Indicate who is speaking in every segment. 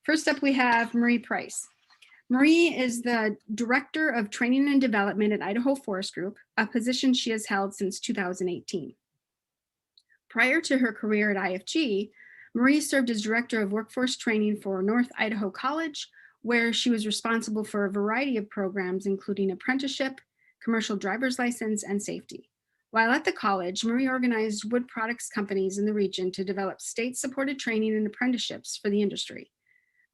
Speaker 1: First up, we have Marie Price. Marie is the Director of Training and Development at Idaho Forest Group, a position she has held since 2018. Prior to her career at IFG, Marie served as Director of Workforce Training for North Idaho College, where she was responsible for a variety of programs, including apprenticeship, commercial driver's license, and safety. While at the college, Marie organized wood products companies in the region to develop state-supported training and apprenticeships for the industry.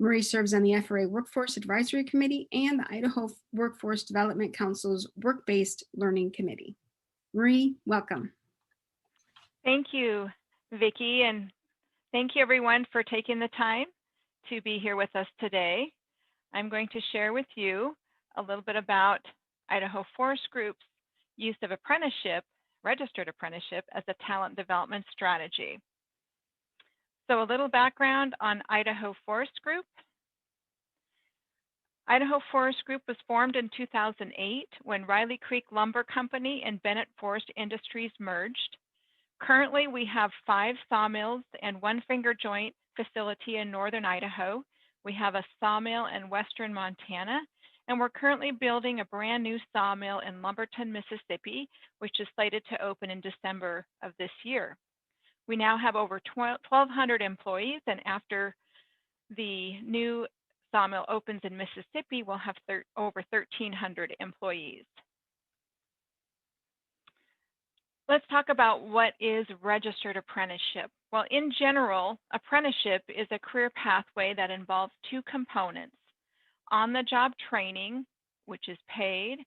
Speaker 1: Marie serves on the FRA Workforce Advisory Committee and the Idaho Workforce Development Council's Work-Based Learning Committee. Marie, welcome.
Speaker 2: Thank you, Vicki, and thank you everyone for taking the time to be here with us today. I'm going to share with you a little bit about Idaho Forest Group's use of apprenticeship, registered apprenticeship, as a talent development strategy. So a little background on Idaho Forest Group. Idaho Forest Group was formed in 2008 when Riley Creek Lumber Company and Bennett Forest Industries merged. Currently, we have 5 sawmills and 1 finger joint facility in northern Idaho. We have a sawmill in western Montana, and we're currently building a brand new sawmill in Lumberton, Mississippi, which is slated to open in December of this year. We now have over 1,200 employees, and after the new sawmill opens in Mississippi, we'll have over 1,300 employees. Let's talk about what is registered apprenticeship. Well, in general, apprenticeship is a career pathway that involves 2 components: on-the-job training, which is paid,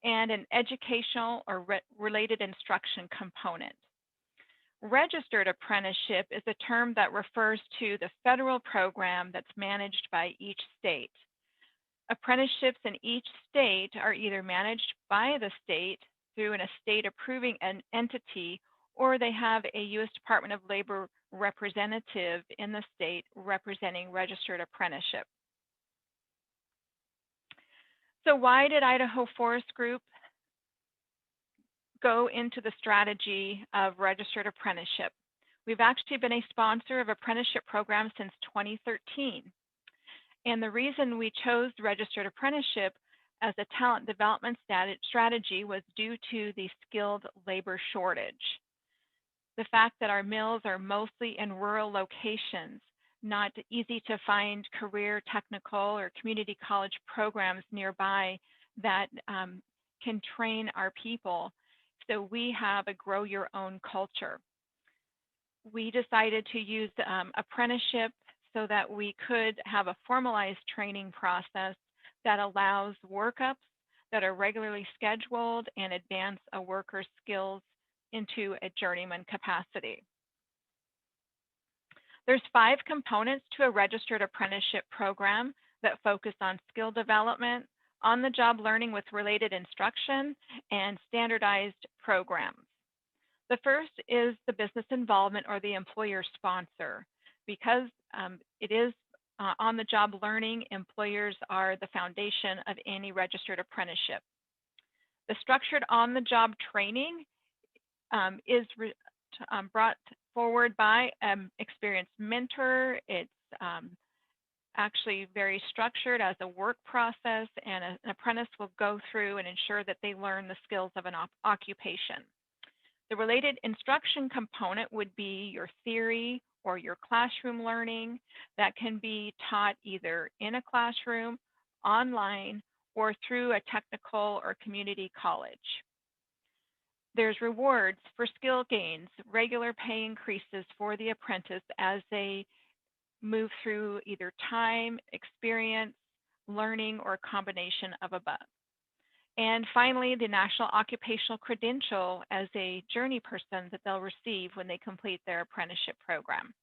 Speaker 2: and an educational or related instruction component. Registered apprenticeship is a term that refers to the federal program that's managed by each state. Apprenticeships in each state are either managed by the state through a state approving an entity, or they have a U.S. Department of Labor representative in the state representing registered apprenticeship. So why did Idaho Forest Group go into the strategy of registered apprenticeship? We've actually been a sponsor of apprenticeship programs since 2013. And the reason we chose registered apprenticeship as a talent development strategy was due to the skilled labor shortage. The fact that our mills are mostly in rural locations, not easy to find career, technical, or community college programs nearby that can train our people. So we have a grow your own culture. We decided to use apprenticeship so that we could have a formalized training process that allows workups that are regularly scheduled and advance a worker's skills into a journeyman capacity. There's 5 components to a registered apprenticeship program that focus on skill development, on-the-job learning with related instruction, and standardized programs. The first is the business involvement or the employer sponsor. Because it is on-the-job learning, employers are the foundation of any registered apprenticeship. The structured on-the-job training is brought forward by an experienced mentor. It's actually very structured as a work process, and an apprentice will go through and ensure that they learn the skills of an occupation. The related instruction component would be your theory or your classroom learning that can be taught either in a classroom, online, or through a technical or community college. There's rewards for skill gains, regular pay increases for the apprentice as they move through either time, experience, learning, or a combination of above. And finally, the National Occupational Credential as a journey person that they'll receive when they complete their apprenticeship program.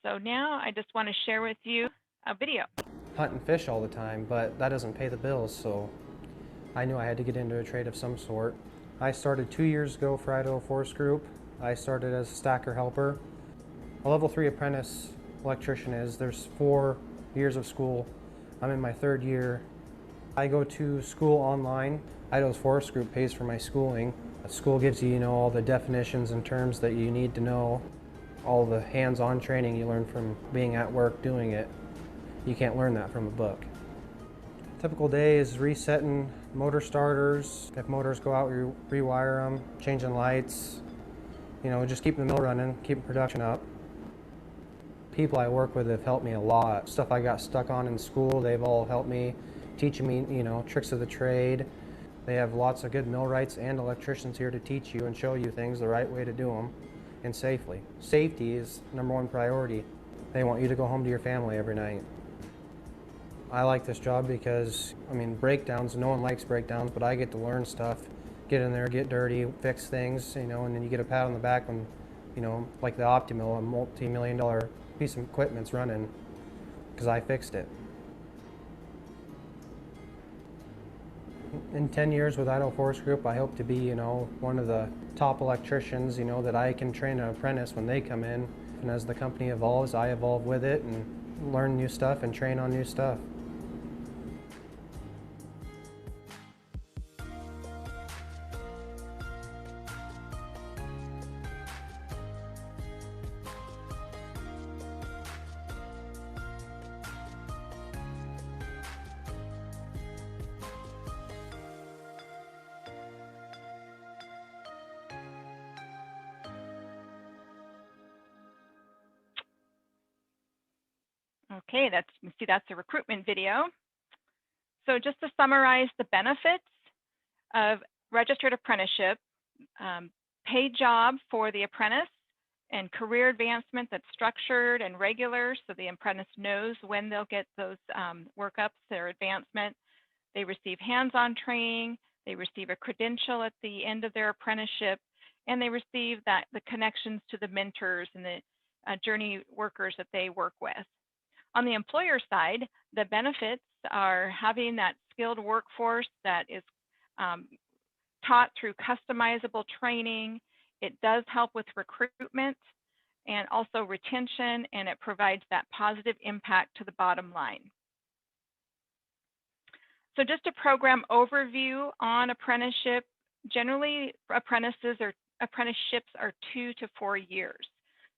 Speaker 2: So now I just want to share with you a video.
Speaker 3: Hunt and fish all the time, but that doesn't pay the bills, so I knew I had to get into a trade of some sort. I started 2 years ago for Idaho Forest Group. I started as a stacker helper. A level 3 apprentice electrician there's 4 years of school. I'm in my 3rd year. I go to school online. Idaho Forest Group pays for my schooling. School gives you, all the definitions and terms that you need to know. All the hands-on training you learn from being at work doing it. You can't learn that from a book. Typical day is resetting motor starters. If motors go out, we rewire them, changing lights, just keeping the mill running, keeping production up. People I work with have helped me a lot. Stuff I got stuck on in school, they've all helped me, teaching me, tricks of the trade. They have lots of good millwrights and electricians here to teach you and show you things the right way to do them and safely. Safety is #1 priority. They want you to go home to your family every night. I like this job because, breakdowns, no one likes breakdowns, but I get to learn stuff, get in there, get dirty, fix things, and then you get a pat on the back when, like the Optimill, a multi-million-dollar piece of equipment's running because I fixed it. In 10 years with Idaho Forest Group, I hope to be, one of the top electricians, that I can train an apprentice when they come in. And as the company evolves, I evolve with it and learn new stuff and train on new stuff.
Speaker 2: Okay, that's a recruitment video. So just to summarize the benefits of registered apprenticeship, paid job for the apprentice and career advancement that's structured and regular, so the apprentice knows when they'll get those workups, their advancement. They receive hands-on training, they receive a credential at the end of their apprenticeship, and they receive the connections to the mentors and the journey workers that they work with. On the employer side, the benefits are having that skilled workforce that is taught through customizable training. It does help with recruitment and also retention, and it provides that positive impact to the bottom line. So just a program overview on apprenticeship. Generally, apprenticeships are 2 to 4 years.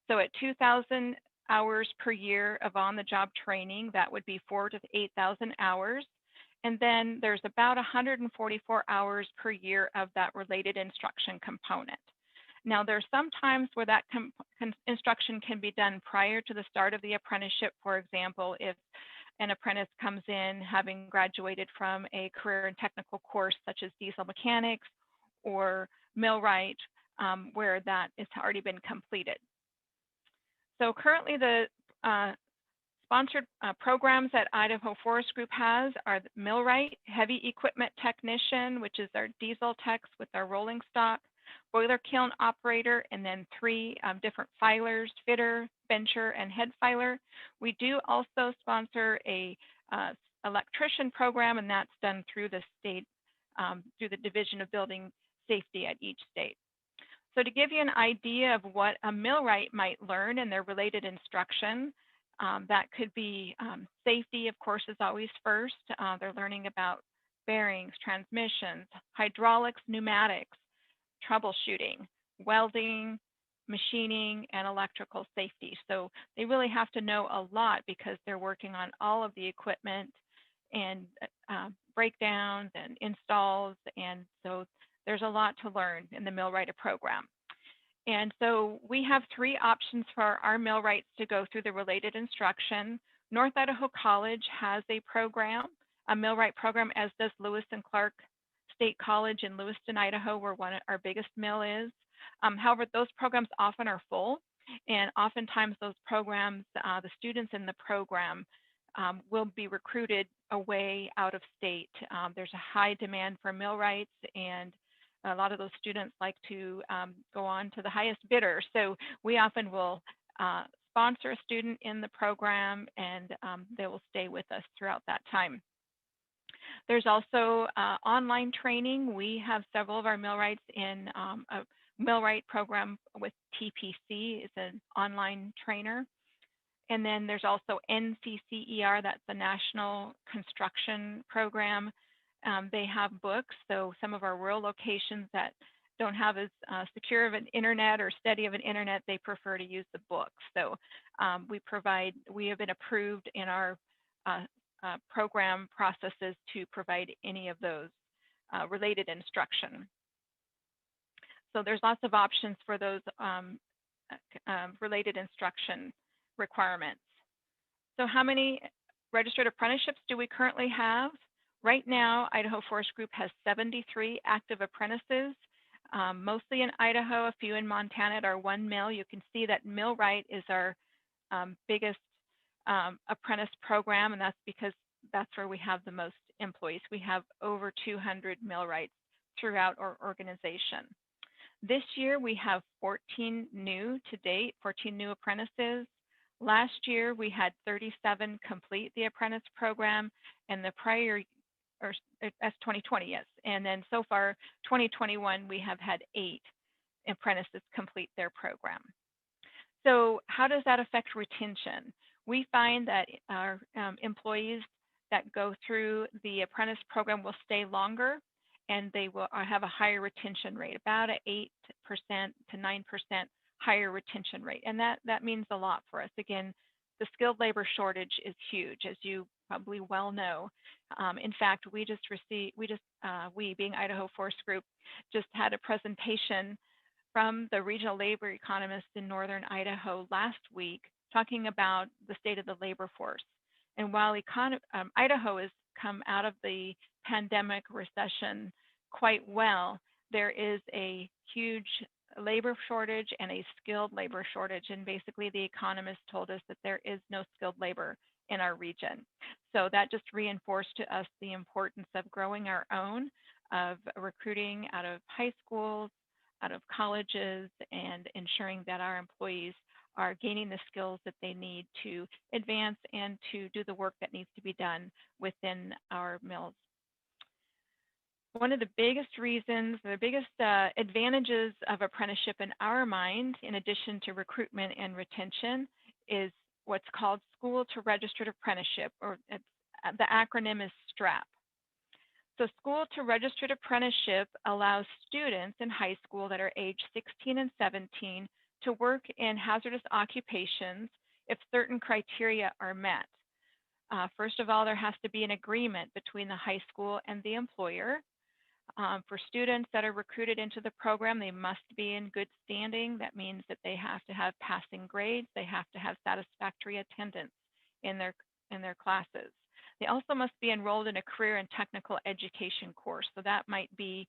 Speaker 2: So at 2,000 hours per year of on-the-job training, that would be 4,000 to 8,000 hours. And then there's about 144 hours per year of that related instruction component. Now, there's some times where that instruction can be done prior to the start of the apprenticeship. For example, if an apprentice comes in having graduated from a career and technical course such as diesel mechanics or millwright, where that has already been completed. So currently the sponsored programs that Idaho Forest Group has are the millwright, heavy equipment technician, which is our diesel techs with our rolling stock, boiler kiln operator, and then 3 different filers, fitter, bencher, and head filer. We do also sponsor a electrician program, and that's done through the state, through the Division of Building Safety at each state. So to give you an idea of what a millwright might learn in their related instruction, that could be safety, of course, is always first. They're learning about bearings, transmissions, hydraulics, pneumatics, troubleshooting, welding, machining, and electrical safety. So they really have to know a lot because they're working on all of the equipment and breakdowns and installs. And so there's a lot to learn in the millwright program. And so we have 3 options for our millwrights to go through the related instruction. North Idaho College has a program, a millwright program, as does Lewis and Clark State College in Lewiston, Idaho, where our biggest mill is. However, those programs often are full, and oftentimes those programs, the students in the program will be recruited away out of state. There's a high demand for millwrights, and a lot of those students like to go on to the highest bidder. So we often will sponsor a student in the program, and they will stay with us throughout that time. There's also online training. We have several of our millwrights in a millwright program with TPC. It's an online trainer. And then there's also NCCER, that's the National Construction Program. They have books, so some of our rural locations that don't have as secure of an internet or steady of an internet, they prefer to use the books. So we have been approved in our program processes to provide any of those related instruction. So there's lots of options for those related instruction requirements. So how many registered apprenticeships do we currently have? Right now, Idaho Forest Group has 73 active apprentices, mostly in Idaho, a few in Montana at our one mill. You can see that millwright is our biggest apprentice program, and that's because that's where we have the most employees. We have over 200 millwrights throughout our organization. This year, we have 14 new to date, 14 new apprentices. Last year, we had 37 complete the apprentice program, and the prior, or that's 2020, yes. And then so far, 2021, we have had 8 apprentices complete their program. So how does that affect retention? We find that our employees that go through the apprentice program will stay longer, and they will have a higher retention rate, about an 8% to 9% higher retention rate. And that means a lot for us. Again, the skilled labor shortage is huge, as you probably well know. In fact, we being Idaho Forest Group, just had a presentation from the regional labor economist in northern Idaho last week, talking about the state of the labor force. And while Idaho has come out of the pandemic recession quite well, there is a huge labor shortage and a skilled labor shortage. And basically, the economist told us that there is no skilled labor in our region. So that just reinforced to us the importance of growing our own, of recruiting out of high schools, out of colleges, and ensuring that our employees are gaining the skills that they need to advance and to do the work that needs to be done within our mills. One of the biggest reasons, the biggest advantages of apprenticeship in our mind, in addition to recruitment and retention, is what's called School to Registered Apprenticeship, or the acronym is STRAP. So School to Registered Apprenticeship allows students in high school that are age 16 and 17 to work in hazardous occupations if certain criteria are met. First of all, there has to be an agreement between the high school and the employer. For students that are recruited into the program, they must be in good standing. That means that they have to have passing grades. They have to have satisfactory attendance in their classes. They also must be enrolled in a career and technical education course. So that might be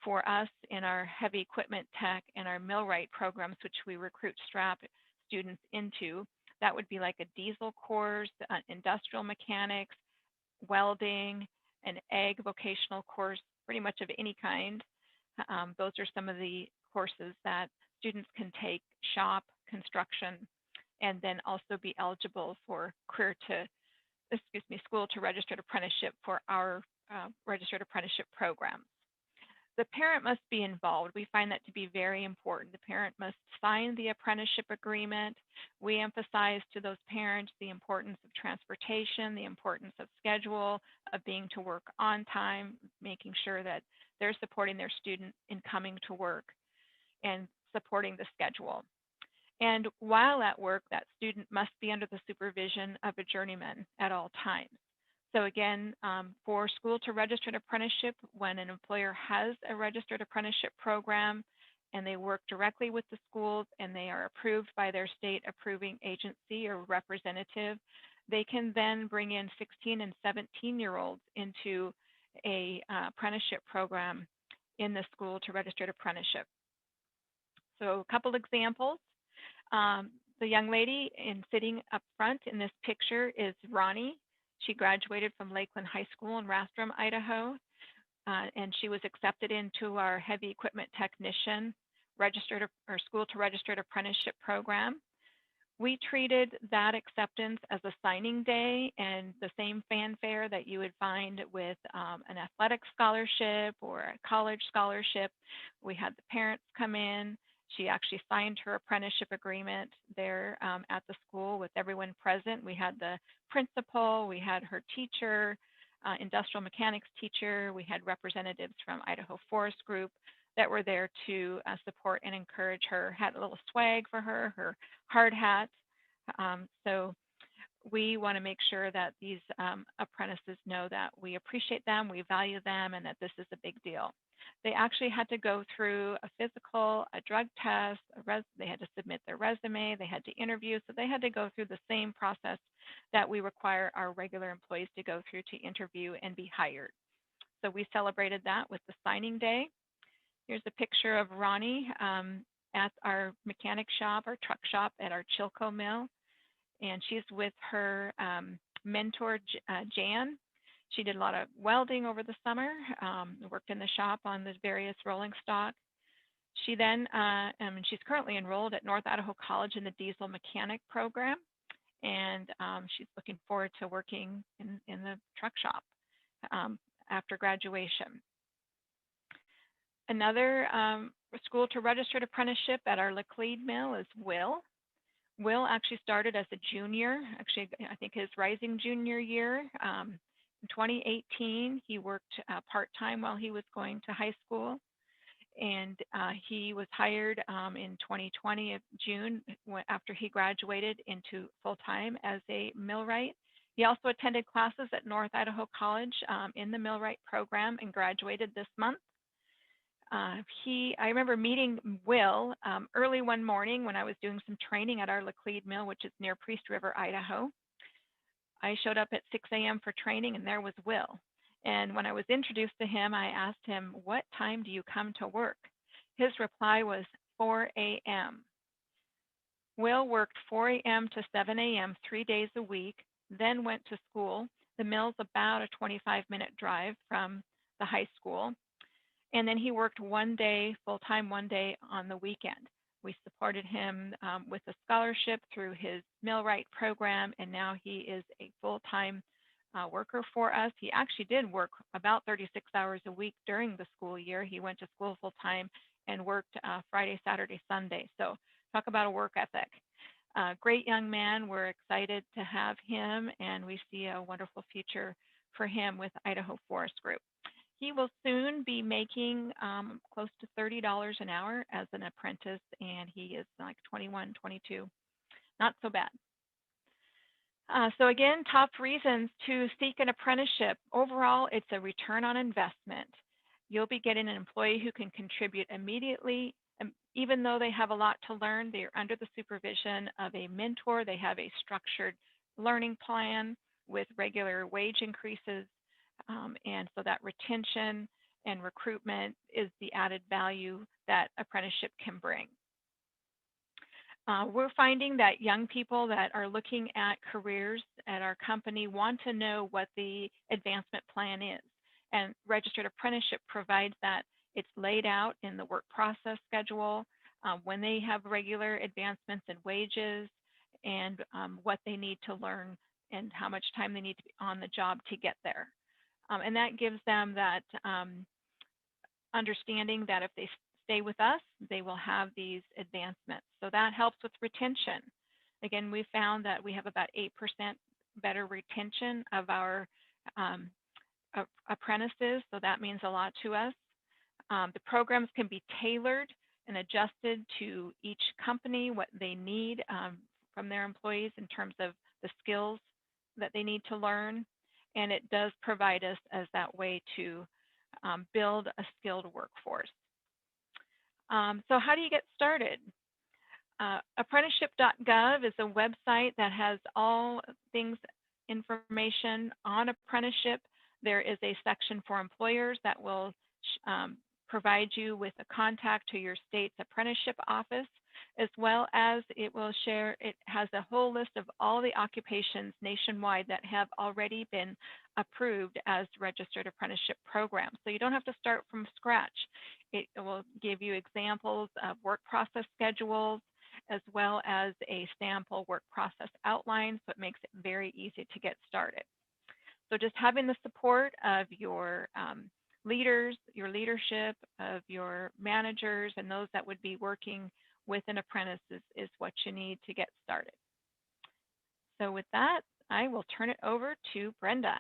Speaker 2: for us in our heavy equipment tech and our millwright programs, which we recruit STRAP students into. That would be like a diesel course, industrial mechanics, welding, an ag vocational course, pretty much of any kind. Those are some of the courses that students can take, shop, construction, and then also be eligible for School to Registered Apprenticeship for our registered apprenticeship programs. The parent must be involved. We find that to be very important. The parent must sign the apprenticeship agreement. We emphasize to those parents the importance of transportation, the importance of schedule, of being to work on time, making sure that they're supporting their student in coming to work and supporting the schedule. And while at work, that student must be under the supervision of a journeyman at all times. So again, for School to Registered Apprenticeship, when an employer has a registered apprenticeship program and they work directly with the schools and they are approved by their state approving agency or representative, they can then bring in 16 and 17-year-olds into a apprenticeship program in the School to Registered Apprenticeship. So a couple examples. The young lady sitting up front in this picture is Ronnie. She graduated from Lakeland High School in Rathdrum, Idaho, and she was accepted into our heavy equipment technician registered or School to Registered Apprenticeship program. We treated that acceptance as a signing day and the same fanfare that you would find with an athletic scholarship or a college scholarship. We had the parents come in. She actually signed her apprenticeship agreement there at the school with everyone present. We had the principal, we had her teacher, industrial mechanics teacher, we had representatives from Idaho Forest Group, that were there to support and encourage her. Had a little swag for her, her hard hat. So we want to make sure that these apprentices know that we appreciate them, we value them, and that this is a big deal. They actually had to go through a physical, a drug test, they had to submit their resume, they had to interview, so they had to go through the same process that we require our regular employees to go through to interview and be hired. So we celebrated that with the signing day. Here's a picture of Ronnie at our mechanic shop, our truck shop at our Chilco mill. And she's with her mentor, Jan. She did a lot of welding over the summer, worked in the shop on the various rolling stock. She then, she's currently enrolled at North Idaho College in the diesel mechanic program. And she's looking forward to working in the truck shop after graduation. Another school to registered apprenticeship at our Laclede mill is Will. Will actually started as a junior, actually I think his rising junior year. In 2018, he worked part-time while he was going to high school. And he was hired in 2020 of June after he graduated into full-time as a millwright. He also attended classes at North Idaho College in the millwright program and graduated this month. I remember meeting Will early one morning when I was doing some training at our Laclede mill, which is near Priest River, Idaho. I showed up at 6 a.m. for training, and there was Will. And when I was introduced to him, I asked him, "What time do you come to work?" His reply was 4 a.m. Will worked 4 a.m. to 7 a.m. 3 days a week, then went to school. The mill's about a 25-minute drive from the high school. And then he worked one day full-time, one day on the weekend. We supported him with a scholarship through his millwright program, and now he is a full-time worker for us. He actually did work about 36 hours a week during the school year. He went to school full-time and worked Friday, Saturday, Sunday. So talk about a work ethic. Great young man. We're excited to have him, and we see a wonderful future for him with Idaho Forest Group. He will soon be making close to $30 an hour as an apprentice, and he is like 21, 22. Not so bad. So again, top reasons to seek an apprenticeship. Overall, it's a return on investment. You'll be getting an employee who can contribute immediately. Even though they have a lot to learn, they're under the supervision of a mentor. They have a structured learning plan with regular wage increases. And so that retention and recruitment is the added value that apprenticeship can bring. We're finding that young people that are looking at careers at our company want to know what the advancement plan is. And registered apprenticeship provides that. It's laid out in the work process schedule, when they have regular advancements in wages, and what they need to learn and how much time they need to be on the job to get there. And that gives them that understanding that if they stay with us, they will have these advancements. So that helps with retention. Again, we found that we have about 8% better retention of our apprentices, so that means a lot to us. The programs can be tailored and adjusted to each company, what they need from their employees in terms of the skills that they need to learn. And it does provide us as that way to build a skilled workforce. So how do you get started? Apprenticeship.gov is a website that has all things information on apprenticeship. There is a section for employers that will provide you with a contact to your state's apprenticeship office, as well as it has a whole list of all the occupations nationwide that have already been approved as registered apprenticeship programs. So you don't have to start from scratch. It will give you examples of work process schedules, as well as a sample work process outline, so it makes it very easy to get started. So just having the support of your leaders, your leadership, of your managers, and those that would be working with an apprentice is what you need to get started. So with that, I will turn it over to Brenda.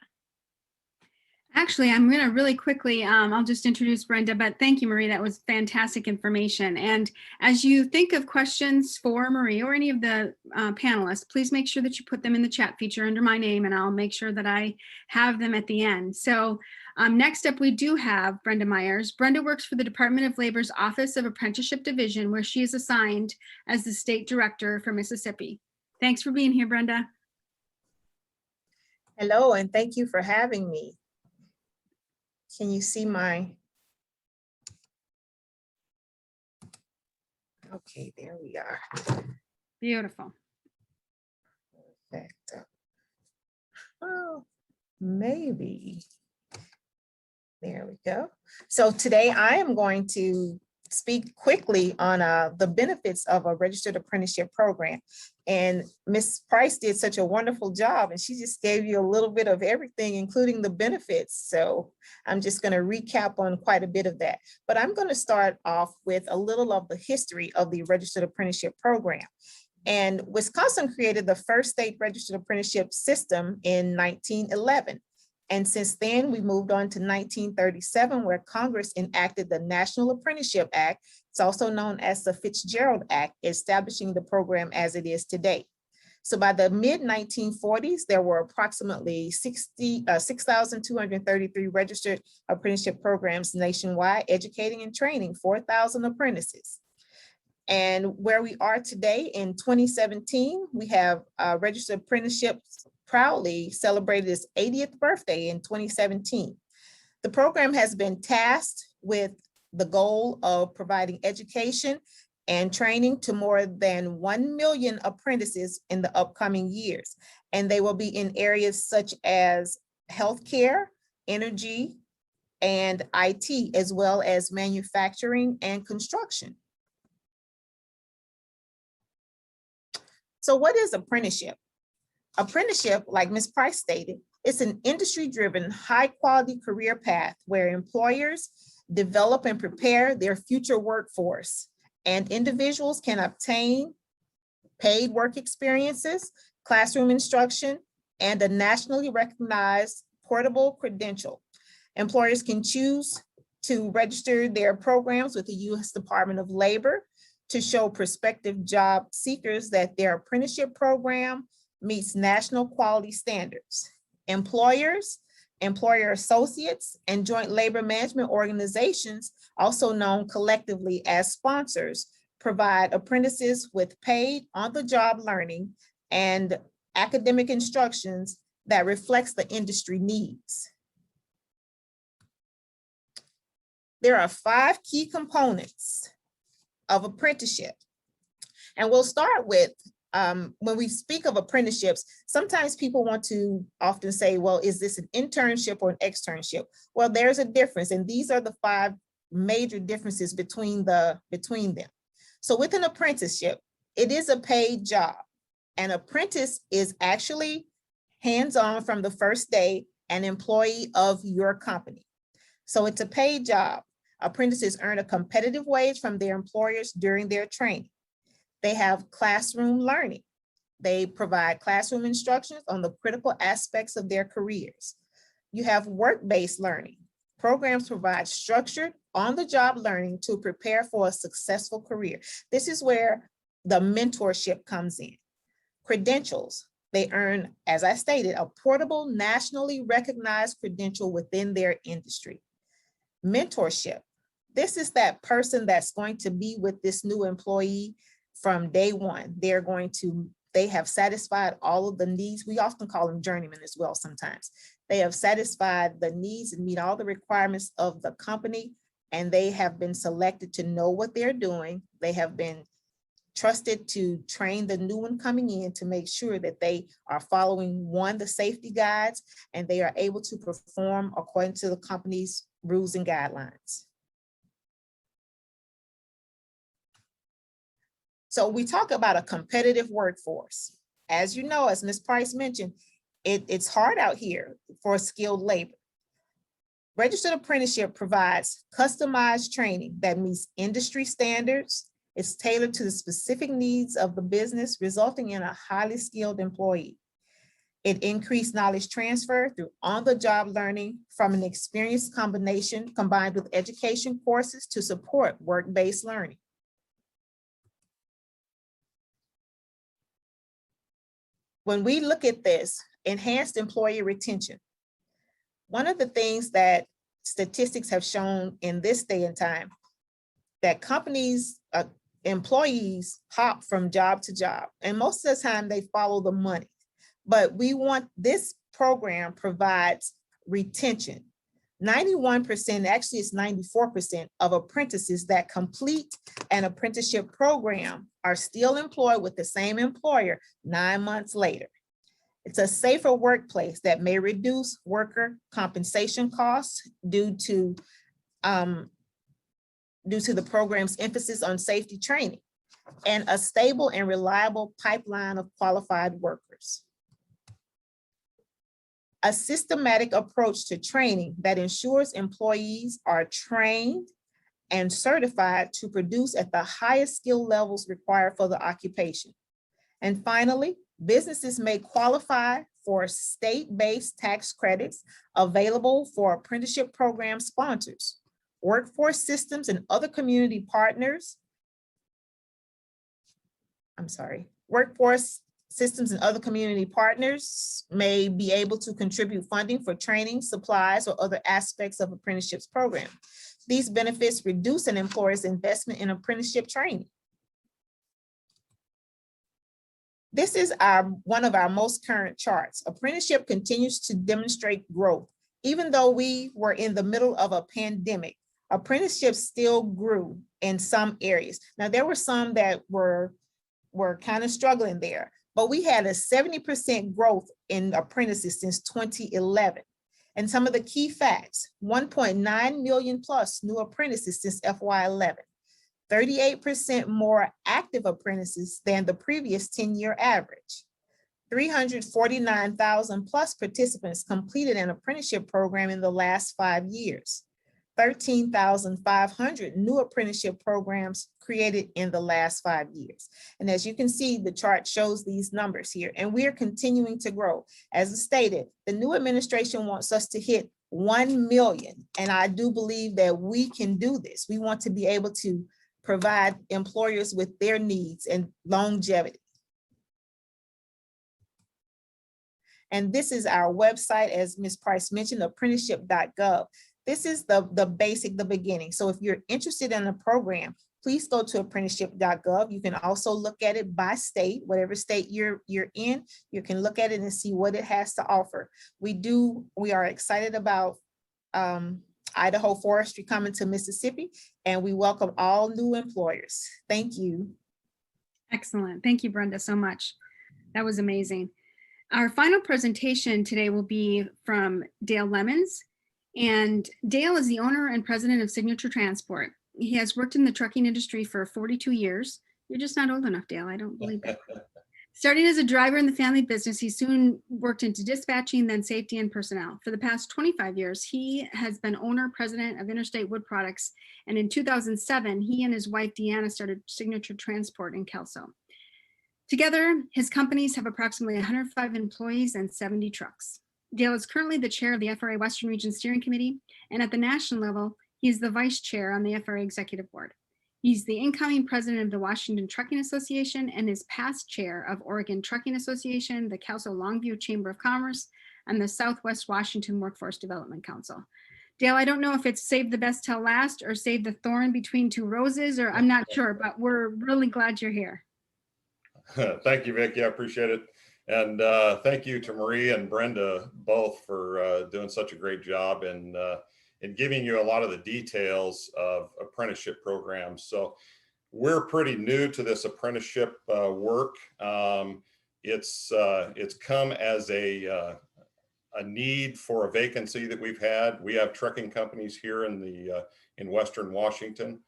Speaker 1: Actually, I'm going to really quickly, I'll just introduce Brenda, but thank you, Marie. That was fantastic information. And as you think of questions for Marie or any of the panelists, please make sure that you put them in the chat feature under my name, and I'll make sure that I have them at the end. So next up, we do have Brenda Myers. Brenda works for the Department of Labor's Office of Apprenticeship Division, where she is assigned as the state director for Mississippi. Thanks for being here, Brenda.
Speaker 4: Hello, and thank you for having me. Can you see my? Okay, there we are.
Speaker 1: Beautiful.
Speaker 4: Perfect. Oh, maybe. There we go. So today I am going to speak quickly on the benefits of a registered apprenticeship program. And Ms. Price did such a wonderful job, and she just gave you a little bit of everything, including the benefits. So I'm just going to recap on quite a bit of that. But I'm going to start off with a little of the history of the registered apprenticeship program. And Wisconsin created the first state registered apprenticeship system in 1911. And since then, we moved on to 1937, where Congress enacted the National Apprenticeship Act. It's also known as the Fitzgerald Act, establishing the program as it is today. So by the mid-1940s, there were approximately 6,233 registered apprenticeship programs nationwide, educating and training 4,000 apprentices. And where we are today in 2017, we have registered apprenticeships proudly celebrated its 80th birthday in 2017. The program has been tasked with the goal of providing education and training to more than 1 million apprentices in the upcoming years. And they will be in areas such as healthcare, energy, and IT, as well as manufacturing and construction. So what is apprenticeship? Apprenticeship, like Ms. Price stated, is an industry-driven, high-quality career path where employers develop and prepare their future workforce, and individuals can obtain paid work experiences, classroom instruction, and a nationally recognized portable credential. Employers can choose to register their programs with the U.S. Department of Labor to show prospective job seekers that their apprenticeship program meets national quality standards. Employers, employer associates, and joint labor management organizations, also known collectively as sponsors, provide apprentices with paid on-the-job learning and academic instructions that reflects the industry needs. There are 5 key components of apprenticeship. And we'll start with, when we speak of apprenticeships, sometimes people want to often say, well, is this an internship or an externship? Well, there's a difference, and these are the 5 major differences between them. So with an apprenticeship, it is a paid job. An apprentice is actually hands-on from the first day, an employee of your company. So it's a paid job. Apprentices earn a competitive wage from their employers during their training. They have classroom learning. They provide classroom instructions on the critical aspects of their careers. You have work-based learning. Programs provide structured on-the-job learning to prepare for a successful career. This is where the mentorship comes in. Credentials. They earn, as I stated, a portable, nationally recognized credential within their industry. Mentorship. This is that person that's going to be with this new employee from day one. They have satisfied all of the needs. We often call them journeymen as well sometimes. They have satisfied the needs and meet all the requirements of the company, and they have been selected to know what they're doing. They have been trusted to train the new one coming in to make sure that they are following, one, the safety guides, and they are able to perform according to the company's rules and guidelines. So we talk about a competitive workforce. As you know, as Ms. Price mentioned, it's hard out here for skilled labor. Registered apprenticeship provides customized training that meets industry standards. It's tailored to the specific needs of the business, resulting in a highly skilled employee. It increased knowledge transfer through on-the-job learning from an experience combination combined with education courses to support work-based learning. When we look at this, enhanced employee retention, one of the things that statistics have shown in this day and time, that companies, employees hop from job to job, and most of the time they follow the money. But we want, this program provides retention. 91%, actually it's 94% of apprentices that complete an apprenticeship program are still employed with the same employer 9 months later. It's a safer workplace that may reduce worker compensation costs due to the program's emphasis on safety training, and a stable and reliable pipeline of qualified workers. A systematic approach to training that ensures employees are trained and certified to produce at the highest skill levels required for the occupation. And finally, businesses may qualify for state-based tax credits available for apprenticeship program sponsors, workforce systems and other community partners. Workforce systems and other community partners may be able to contribute funding for training, supplies, or other aspects of apprenticeships program. These benefits reduce an employer's investment in apprenticeship training. This is one of our most current charts. Apprenticeship continues to demonstrate growth. Even though we were in the middle of a pandemic, apprenticeships still grew in some areas. Now, there were some that were kind of struggling there, but we had a 70% growth in apprentices since 2011. And some of the key facts: 1.9 million plus new apprentices since FY11, 38% more active apprentices than the previous 10-year average, 349,000 plus participants completed an apprenticeship program in the last 5 years, 13,500 new apprenticeship programs created in the last 5 years. And as you can see, the chart shows these numbers here, and we are continuing to grow. As stated, the new administration wants us to hit 1 million, and I do believe that we can do this. We want to be able to provide employers with their needs and longevity. And this is our website, as Ms. Price mentioned, apprenticeship.gov. This is the beginning. So if you're interested in a program, please go to apprenticeship.gov. You can also look at it by state, whatever state you're in, you can look at it and see what it has to offer. We are excited about Idaho forestry coming to Mississippi, and we welcome all new employers. Thank you.
Speaker 1: Excellent. Thank you, Brenda, so much. That was amazing. Our final presentation today will be from Dale Lemons. And Dale is the owner and president of Signature Transport. He has worked in the trucking industry for 42 years. You're just not old enough, Dale. I don't believe that. Starting as a driver in the family business, he soon worked into dispatching, then safety and personnel. For the past 25 years, he has been owner, president of Interstate Wood Products. And in 2007, he and his wife, Deanna, started Signature Transport in Kelso. Together, his companies have approximately 105 employees and 70 trucks. Dale is currently the chair of the FRA Western Region Steering Committee, and at the national level, he is the vice chair on the FRA Executive Board. He's the incoming president of the Washington Trucking Association and is past chair of Oregon Trucking Association, the Kelso Longview Chamber of Commerce, and the Southwest Washington Workforce Development Council. Dale, I don't know if it's save the best till last or save the thorn between two roses, or I'm not sure, but we're really glad you're here.
Speaker 5: Thank you, Vicki. I appreciate it. And thank you to Marie and Brenda both for doing such a great job in giving you a lot of the details of apprenticeship programs. So we're pretty new to this apprenticeship work. It's come as a need for a vacancy that we've had. We have trucking companies here in Western Washington,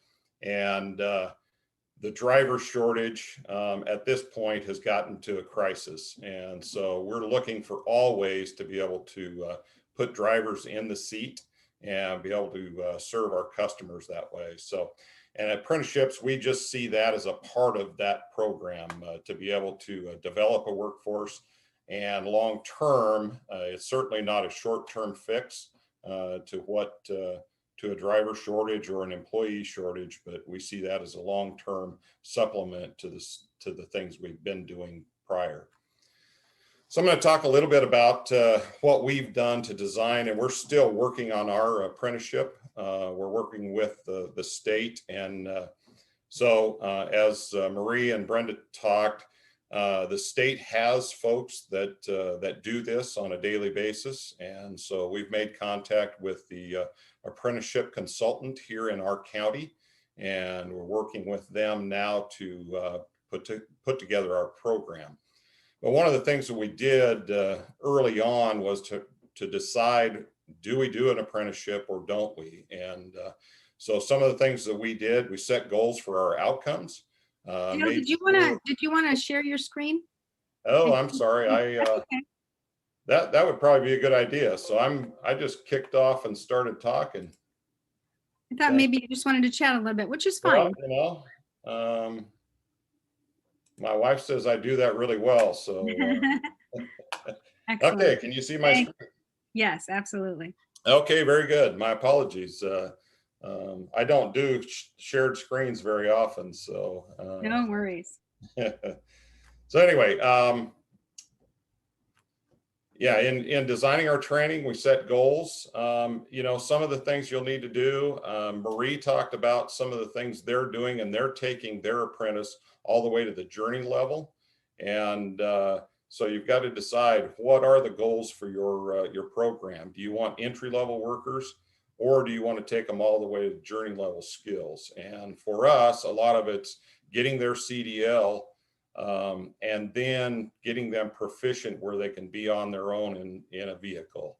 Speaker 5: and the driver shortage at this point has gotten to a crisis. And so we're looking for all ways to be able to put drivers in the seat and be able to serve our customers that way. So, and apprenticeships, we just see that as a part of that program to be able to develop a workforce And long-term, it's certainly not a short-term fix to a driver shortage or an employee shortage, but we see that as a long-term supplement to the things we've been doing prior. So I'm going to talk a little bit about what we've done to design, and we're still working on our apprenticeship. We're working with the state, and as Marie and Brenda talked, the state has folks that do this on a daily basis, and so we've made contact with the apprenticeship consultant here in our county, and we're working with them now to put together our program. But one of the things that we did early on was to decide, do we do an apprenticeship or don't we? And so some of the things that we did, we set goals for our outcomes.
Speaker 1: Did you want to share your screen?
Speaker 5: Oh, I'm sorry. That would probably be a good idea. So I just kicked off and started talking.
Speaker 1: I thought maybe you just wanted to chat a little bit, which is fine.
Speaker 5: Well, my wife says I do that really well. So okay, can you see my screen?
Speaker 1: Yes, absolutely.
Speaker 5: Okay, very good. My apologies. I don't do shared screens very often, so
Speaker 1: no worries.
Speaker 5: So anyway, yeah, in designing our training, we set goals. You know, some of the things you'll need to do. Marie talked about some of the things they're doing, and they're taking their apprentice all the way to the journey level. And so you've got to decide, what are the goals for your program? Do you want entry-level workers, or do you want to take them all the way to journey level skills? And for us, a lot of it's getting their CDL and then getting them proficient where they can be on their own in a vehicle,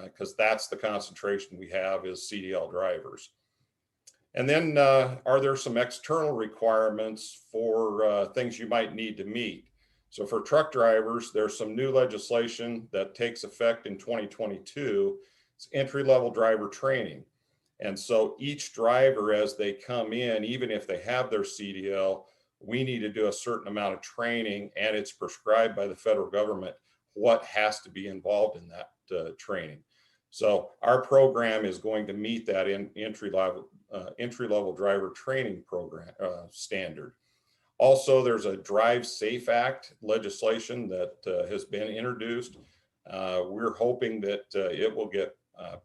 Speaker 5: because that's the concentration we have is CDL drivers. And then are there some external requirements for things you might need to meet? So for truck drivers, there's some new legislation that takes effect in 2022. It's entry-level driver training. And so each driver, as they come in, even if they have their CDL, we need to do a certain amount of training, and it's prescribed by the federal government what has to be involved in that training. So our program is going to meet that entry-level driver training program standard. Also, there's a Drive Safe Act legislation that has been introduced. We're hoping that it will get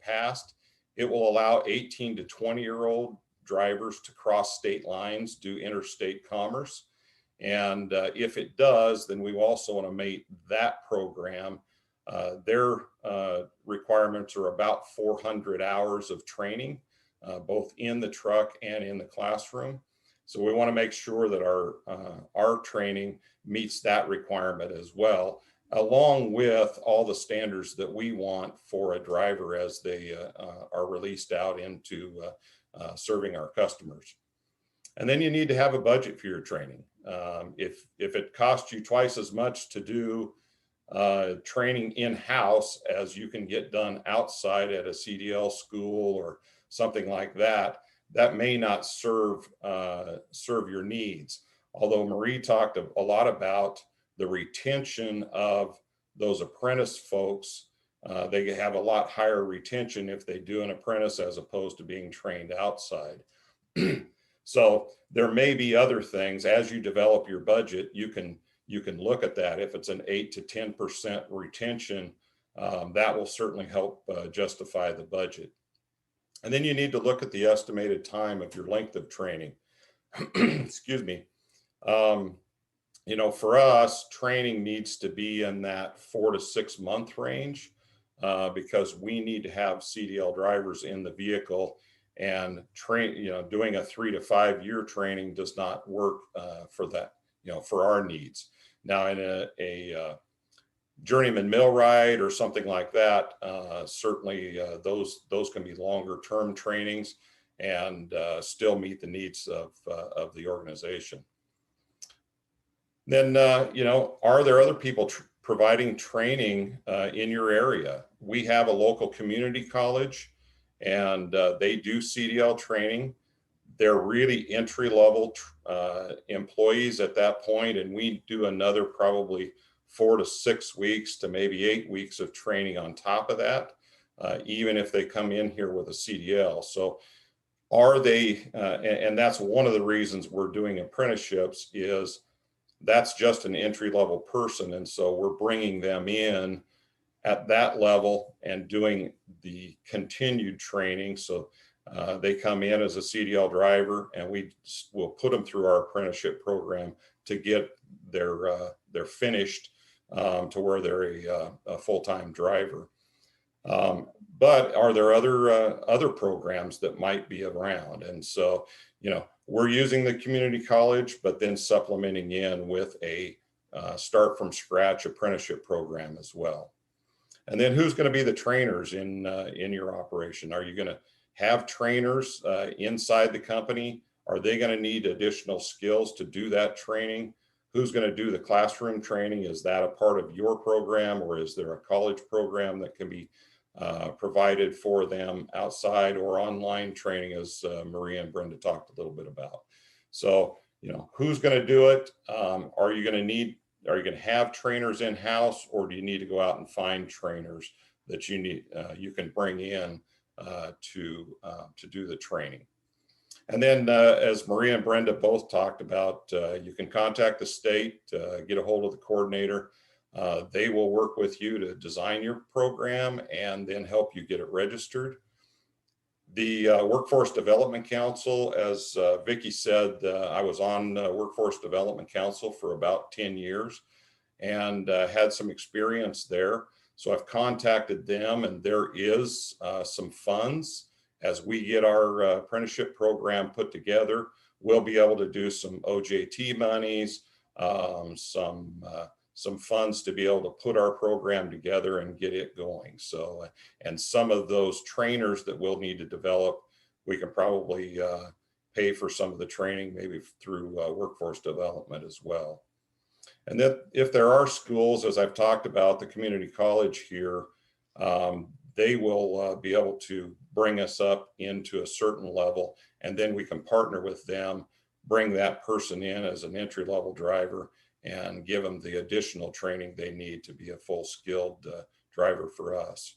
Speaker 5: passed. It will allow 18 to 20-year-old drivers to cross state lines, do interstate commerce. And if it does, then we also want to meet that program. Their requirements are about 400 hours of training, both in the truck and in the classroom. So we want to make sure that our training meets that requirement as well, along with all the standards that we want for a driver as they are released out into serving our customers. And then you need to have a budget for your training. If it costs you twice as much to do training in-house as you can get done outside at a CDL school or something like that, that may not serve your needs. Although Marie talked a lot about the retention of those apprentice folks, they have a lot higher retention if they do an apprentice as opposed to being trained outside. So there may be other things as you develop your budget. You can look at that. If it's an 8 to 10% retention, that will certainly help justify the budget. And then you need to look at the estimated time of your length of training. Excuse me. You know, for us, training needs to be in that 4 to 6 month range because we need to have CDL drivers in the vehicle, and doing a 3 to 5 year training does not work for that, for our needs. Now in a journeyman millwright or something like that, certainly those can be longer term trainings and still meet the needs of the organization. Then, are there other people providing training in your area? We have a local community college, and they do CDL training. They're really entry-level employees at that point, and we do another probably 4 to 6 weeks to maybe 8 weeks of training on top of that, even if they come in here with a CDL. So are they, and that's one of the reasons we're doing apprenticeships, is that's just an entry-level person. And so we're bringing them in at that level and doing the continued training. So they come in as a CDL driver, and we will put them through our apprenticeship program to get their finished to where they're a full-time driver. But are there other programs that might be around? And so, we're using the community college, but then supplementing in with a start from scratch apprenticeship program as well. And then who's going to be the trainers in your operation? Are you going to have trainers inside the company? Are they going to need additional skills to do that training? Who's going to do the classroom training? Is that a part of your program, or is there a college program that can be provided for them outside or online training, as Maria and Brenda talked a little bit about? So, who's going to do it? Are you going to have trainers in-house, or do you need to go out and find trainers that you can bring in to do the training? And then, as Maria and Brenda both talked about, you can contact the state, get a hold of the coordinator. They will work with you to design your program and then help you get it registered. The Workforce Development Council, as Vicki said, I was on Workforce Development Council for about 10 years and had some experience there. So I've contacted them, and there is some funds. As we get our apprenticeship program put together, we'll be able to do some OJT monies, some funds to be able to put our program together and get it going. So, and some of those trainers that we'll need to develop, we can probably pay for some of the training, maybe through workforce development as well. And then if there are schools, as I've talked about, the community college here, they will be able to bring us up into a certain level, and then we can partner with them, bring that person in as an entry-level driver, and give them the additional training they need to be a full skilled driver for us.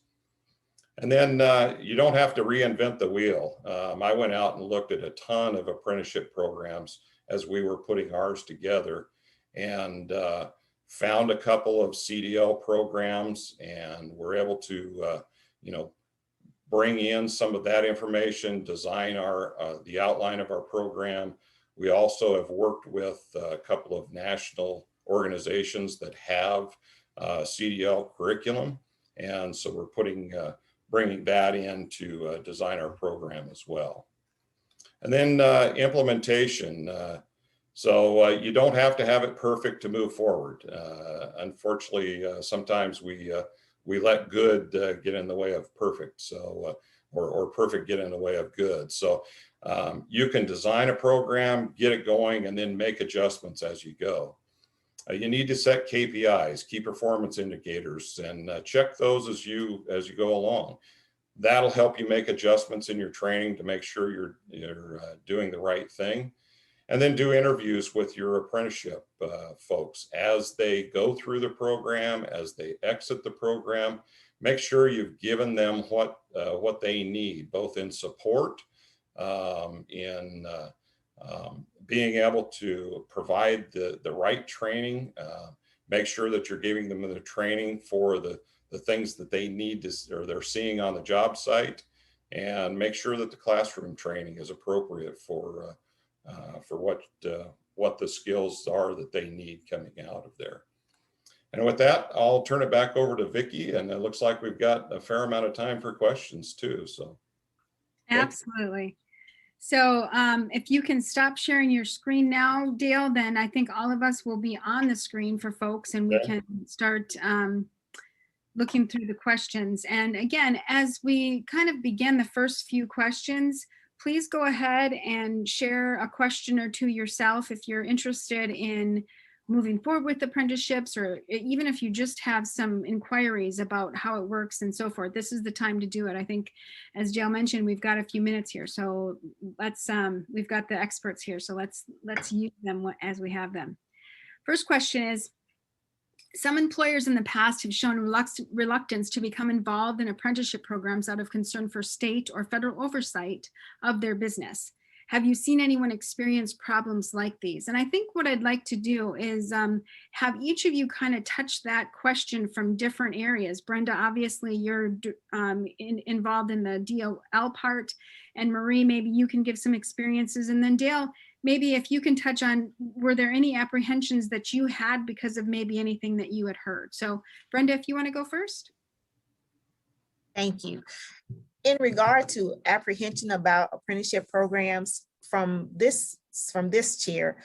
Speaker 5: And then you don't have to reinvent the wheel. I went out and looked at a ton of apprenticeship programs as we were putting ours together, and found a couple of CDL programs, and were able to bring in some of that information, design the outline of our program. We also have worked with a couple of national organizations that have CDL curriculum. And so we're bringing that in to design our program as well. And then implementation. So you don't have to have it perfect to move forward. Unfortunately, sometimes we let good get in the way of perfect. So, or perfect get in the way of good. So you can design a program, get it going, and then make adjustments as you go. You need to set KPIs, key performance indicators, and check those as you go along. That'll help you make adjustments in your training to make sure you're doing the right thing. And then do interviews with your apprenticeship folks as they go through the program, as they exit the program. Make sure you've given them what they need, both in support, in being able to provide the right training. Make sure that you're giving them the training for the things that they need or they're seeing on the job site, and make sure that the classroom training is appropriate for what the skills are that they need coming out of there. And with that, I'll turn it back over to Vicki, and it looks like we've got a fair amount of time for questions too. So,
Speaker 1: absolutely. So if you can stop sharing your screen now, Dale, then I think all of us will be on the screen for folks, and we can start looking through the questions. And again, as we kind of begin the first few questions, please go ahead and share a question or two yourself if you're interested in moving forward with apprenticeships, or even if you just have some inquiries about how it works and so forth. This is the time to do it. I think, as Dale mentioned, we've got a few minutes here, so let's we've got the experts here, so let's use them as we have them. First question is, Some employers in the past have shown reluctance to become involved in apprenticeship programs out of concern for state or federal oversight of their business. Have you seen anyone experience problems like these? And I think what I'd like to do is have each of you kind of touch that question from different areas. Brenda, obviously you're involved in the DOL part, and Marie, maybe you can give some experiences, and then Dale, maybe if you can touch on, were there any apprehensions that you had because of maybe anything that you had heard? So Brenda, if you want to go first.
Speaker 4: Thank you. In regard to apprehension about apprenticeship programs from this chair,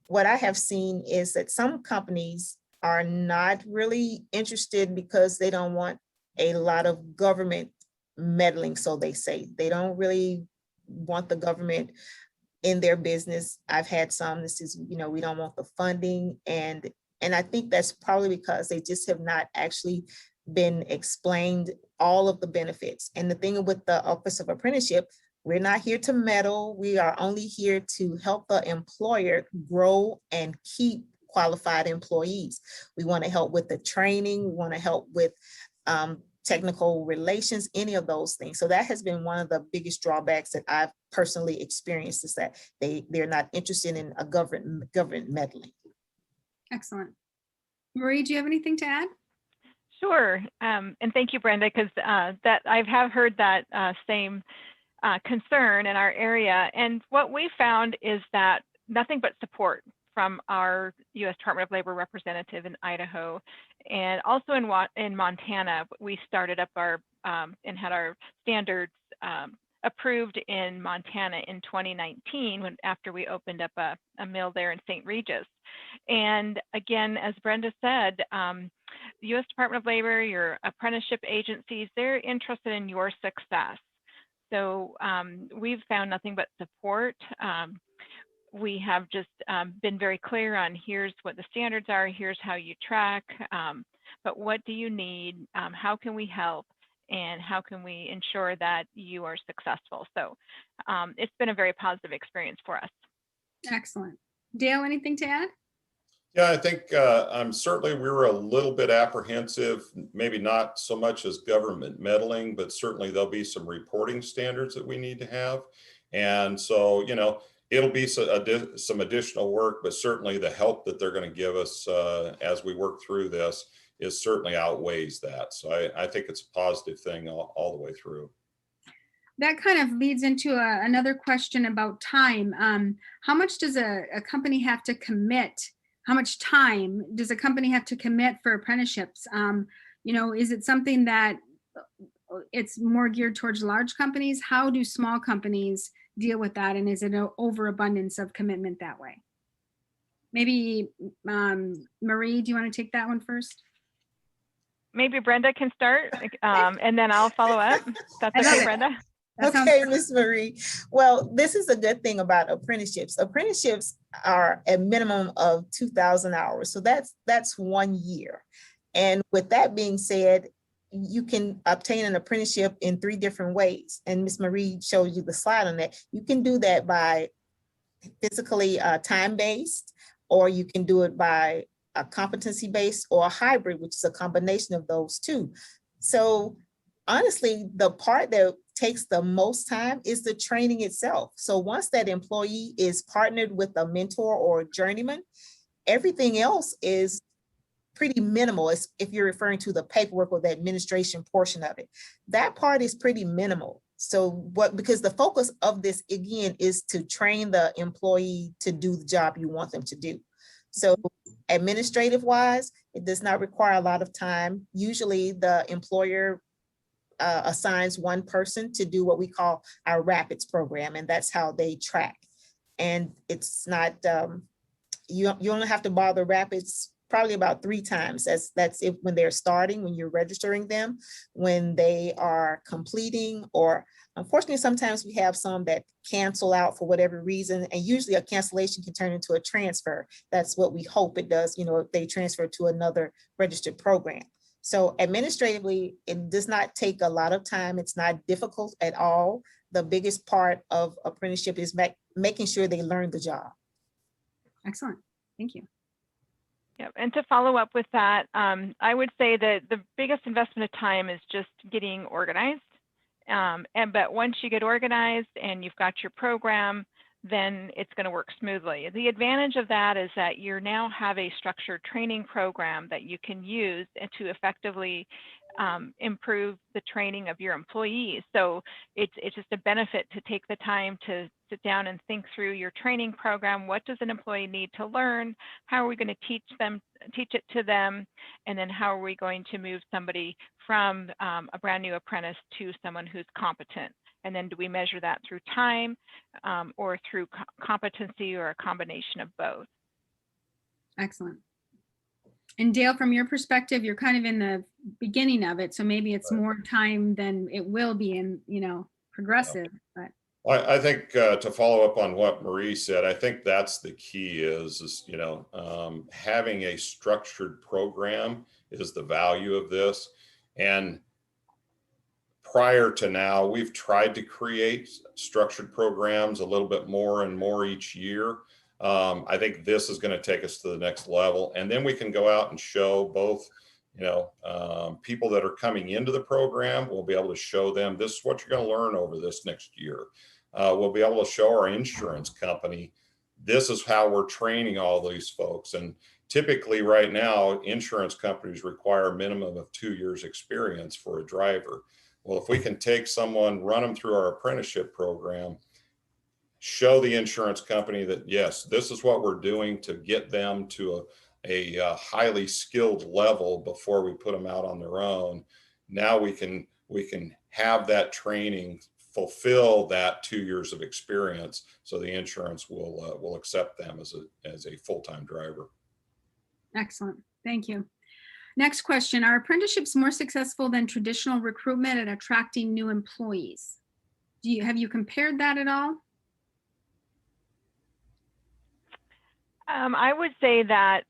Speaker 4: what I have seen is that some companies are not really interested because they don't want a lot of government meddling, so they say. They don't really want the government in their business. I've had some, this is, we don't want the funding. And I think that's probably because they just have not actually been explained all of the benefits. And the thing with the Office of Apprenticeship, we're not here to meddle. We are only here to help the employer grow and keep qualified employees. We want to help with the training. We want to help with technical relations, any of those things. So that has been one of the biggest drawbacks that I've personally experienced, is that they're not interested in a government meddling.
Speaker 1: Excellent. Marie, do you have anything to add?
Speaker 2: Sure, and thank you, Brenda, because that I have heard that same concern in our area. And what we found is that nothing but support from our U.S. Department of Labor representative in Idaho, and also in Montana. We started up our and had our standards approved in Montana in 2019 after we opened up a mill there in St. Regis. And again, as Brenda said, the U.S. Department of Labor, your apprenticeship agencies, they're interested in your success. So we've found nothing but support. We have just been very clear on, here's what the standards are, here's how you track, but what do you need, how can we help, and how can we ensure that you are successful? So it's been a very positive experience for us.
Speaker 1: Excellent. Dale, anything to add?
Speaker 5: Yeah, I think certainly we were a little bit apprehensive, maybe not so much as government meddling, but certainly there'll be some reporting standards that we need to have. And so, it'll be some additional work, but certainly the help that they're going to give us as we work through this is certainly outweighs that. So I think it's a positive thing all the way through.
Speaker 1: That kind of leads into another question about time. How much does a company have to commit? How much time does a company have to commit for apprenticeships? Is it something that it's more geared towards large companies? How do small companies deal with that? And is it an overabundance of commitment that way? Maybe Marie, do you want to take that one first?
Speaker 2: Maybe Brenda can start, and then I'll follow up. That's okay, Brenda?
Speaker 4: Okay, Miss Marie. Well, this is a good thing about apprenticeships. Apprenticeships are a minimum of 2,000 hours. So that's 1 year. And with that being said, you can obtain an apprenticeship in 3 different ways. And Miss Marie showed you the slide on that. You can do that by physically time-based, or you can do it by a competency-based, or a hybrid, which is a combination of those two. So honestly, the part that takes the most time is the training itself. So once that employee is partnered with a mentor or a journeyman, everything else is pretty minimal. If you're referring to the paperwork or the administration portion of it, that part is pretty minimal. So because the focus of this, again, is to train the employee to do the job you want them to do. So administrative wise, it does not require a lot of time. Usually the employer assigns one person to do what we call our RAPIDS program, and that's how they track. And it's not, you only have to bother RAPIDS probably about 3 times. That's if when they're starting, when you're registering them, when they are completing, or unfortunately, sometimes we have some that cancel out for whatever reason, and usually a cancellation can turn into a transfer. That's what we hope it does, if they transfer to another registered program. So administratively, it does not take a lot of time. It's not difficult at all. The biggest part of apprenticeship is making sure they learn the job.
Speaker 1: Excellent. Thank you.
Speaker 2: Yep. And to follow up with that, I would say that the biggest investment of time is just getting organized. But once you get organized and you've got your program, then it's going to work smoothly. The advantage of that is that you now have a structured training program that you can use to effectively improve the training of your employees. So it's just a benefit to take the time to sit down and think through your training program. What does an employee need to learn? How are we going to teach it to them? And then how are we going to move somebody from a brand new apprentice to someone who's competent? And then do we measure that through time or through competency, or a combination of both?
Speaker 1: Excellent. And Dale, from your perspective, you're kind of in the beginning of it, so maybe it's more time than it will be in, progressive. But
Speaker 5: I think to follow up on what Marie said, I think that's the key is having a structured program is the value of this. And prior to now, we've tried to create structured programs a little bit more and more each year. I think this is going to take us to the next level. And then we can go out and show both, people that are coming into the program. We'll be able to show them this is what you're going to learn over this next year. We'll be able to show our insurance company, this is how we're training all these folks. And typically right now, insurance companies require a minimum of 2 years experience for a driver. Well, if we can take someone, run them through our apprenticeship program, show the insurance company that, yes, this is what we're doing to get them to a highly skilled level before we put them out on their own. Now we can have that training fulfill that 2 years of experience, so the insurance will accept them as a full-time driver.
Speaker 1: excellent. Thank you. Next question. Are apprenticeships more successful than traditional recruitment at attracting new employees? Have you compared that at all?
Speaker 2: I would say that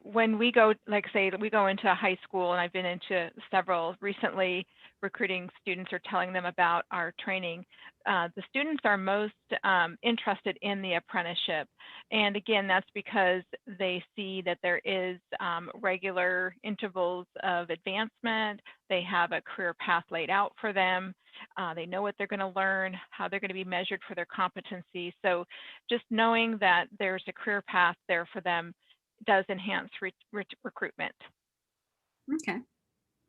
Speaker 2: when we go, like say that we go into a high school, and I've been into several recently, recruiting students or telling them about our training, the students are most interested in the apprenticeship. And again, that's because they see that there is regular intervals of advancement. They have a career path laid out for them. They know what they're going to learn, how they're going to be measured for their competency. So just knowing that there's a career path there for them does enhance recruitment.
Speaker 1: Okay.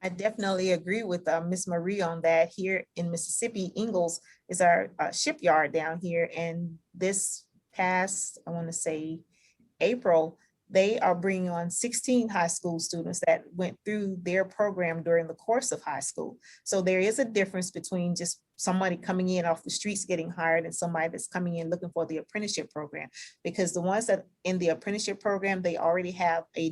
Speaker 4: I definitely agree with Miss Marie on that. Here in Mississippi, Ingalls is our shipyard down here. And this past, I want to say April, they are bringing on 16 high school students that went through their program during the course of high school. So there is a difference between just somebody coming in off the streets getting hired and somebody that's coming in looking for the apprenticeship program, because the ones that in the apprenticeship program, they already have a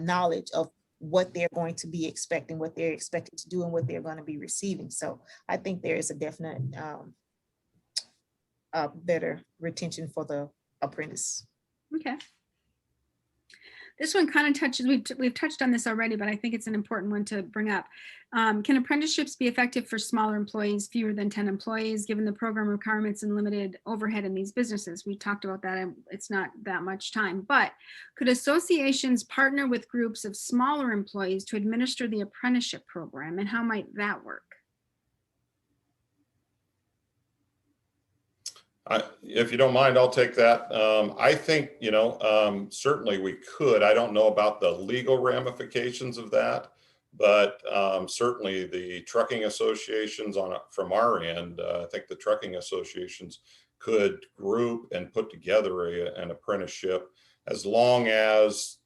Speaker 4: knowledge of what they're going to be expecting, what they're expected to do, and what they're going to be receiving. So I think there is a definite better retention for the apprentice.
Speaker 1: Okay. This one kind of touches, we've touched on this already, but I think it's an important one to bring up. Can apprenticeships be effective for smaller employees, fewer than 10 employees, given the program requirements and limited overhead in these businesses? We talked about that, and it's not that much time, but could associations partner with groups of smaller employees to administer the apprenticeship program, and how might that work?
Speaker 5: If you don't mind, I'll take that. I think, certainly we could. I don't know about the legal ramifications of that, but certainly the trucking associations from our end, I think the trucking associations could group and put together an apprenticeship, as long as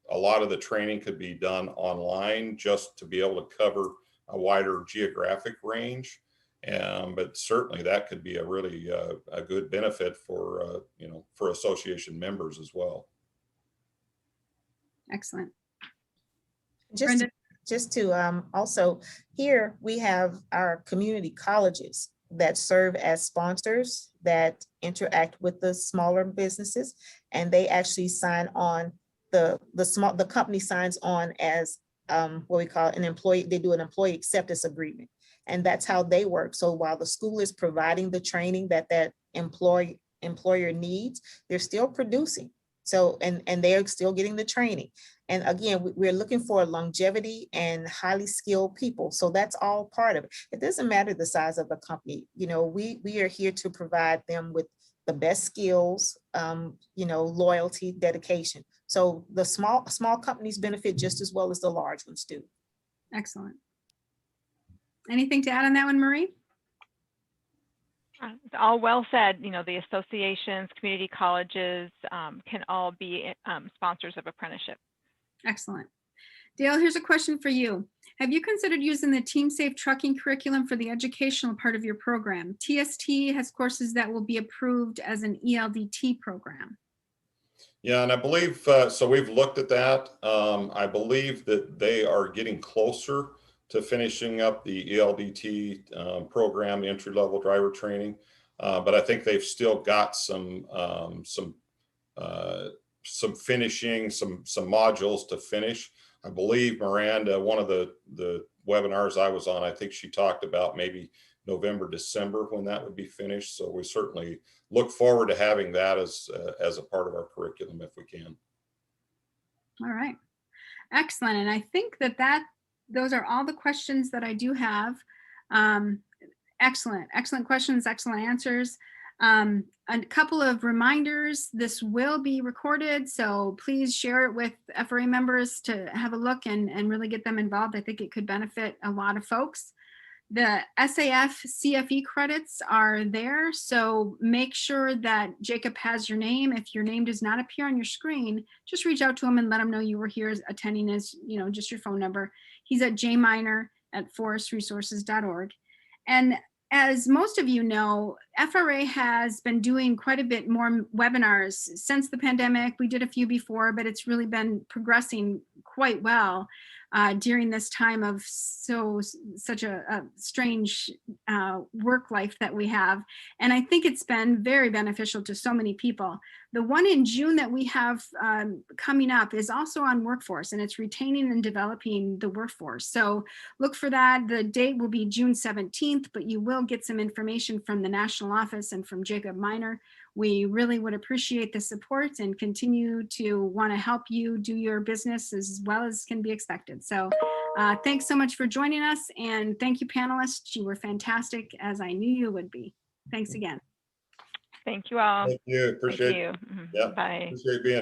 Speaker 5: a lot of the training could be done online, just to be able to cover a wider geographic range. But certainly that could be a really a good benefit for for association members as well.
Speaker 1: Excellent.
Speaker 4: Just to also, here we have our community colleges that serve as sponsors that interact with the smaller businesses, and they actually sign on, the company signs on as what we call an employee. They do an employee acceptance agreement. And that's how they work. So while the school is providing the training that employer needs, they're still producing. So, and they're still getting the training. And again, we're looking for longevity and highly skilled people. So that's all part of it. It doesn't matter the size of the company. You know, we are here to provide them with the best skills, you know, loyalty, dedication. So the small companies benefit just as well as the large ones do.
Speaker 1: Excellent. Anything to add on that one, Marie?
Speaker 2: It's all well said. You know, the associations, community colleges can all be sponsors of apprenticeship.
Speaker 1: Excellent. Dale, here's a question for you. Have you considered using the Team Safe trucking curriculum for the educational part of your program? TST has courses that will be approved as an ELDT program.
Speaker 5: Yeah, and I believe, so we've looked at that. I believe that they are getting closer to finishing up the ELDT program, entry-level driver training. But I think they've still got some finishing, some modules to finish. I believe Miranda, one of the webinars I was on, I think she talked about maybe November, December when that would be finished. So we certainly look forward to having that as a part of our curriculum if we can.
Speaker 1: All right. Excellent. And I think that those are all the questions that I do have. Excellent questions, excellent answers. A couple of reminders, this will be recorded, so please share it with FRA members to have a look and really get them involved. I think it could benefit a lot of folks. The SAF CFE credits are there, so make sure that Jacob has your name. If your name does not appear on your screen, just reach out to him and let him know you were here attending as, you know, just your phone number. He's at jminer@forestresources.org. And as most of you know, FRA has been doing quite a bit more webinars since the pandemic. We did a few before, but it's really been progressing quite well during this time of such a strange work life that we have. And I think it's been very beneficial to so many people. The one in June that we have coming up is also on workforce, and it's retaining and developing the workforce. So look for that. The date will be June 17th, but you will get some information from the national office and from Jacob Miner. We really would appreciate the support and continue to want to help you do your business as well as can be expected. So thanks so much for joining us, and thank you, panelists. You were fantastic, as I knew you would be. Thanks again.
Speaker 2: Thank you all.
Speaker 5: Thank you. Appreciate
Speaker 2: Thank you.
Speaker 5: Yeah.
Speaker 2: Bye.
Speaker 5: Appreciate being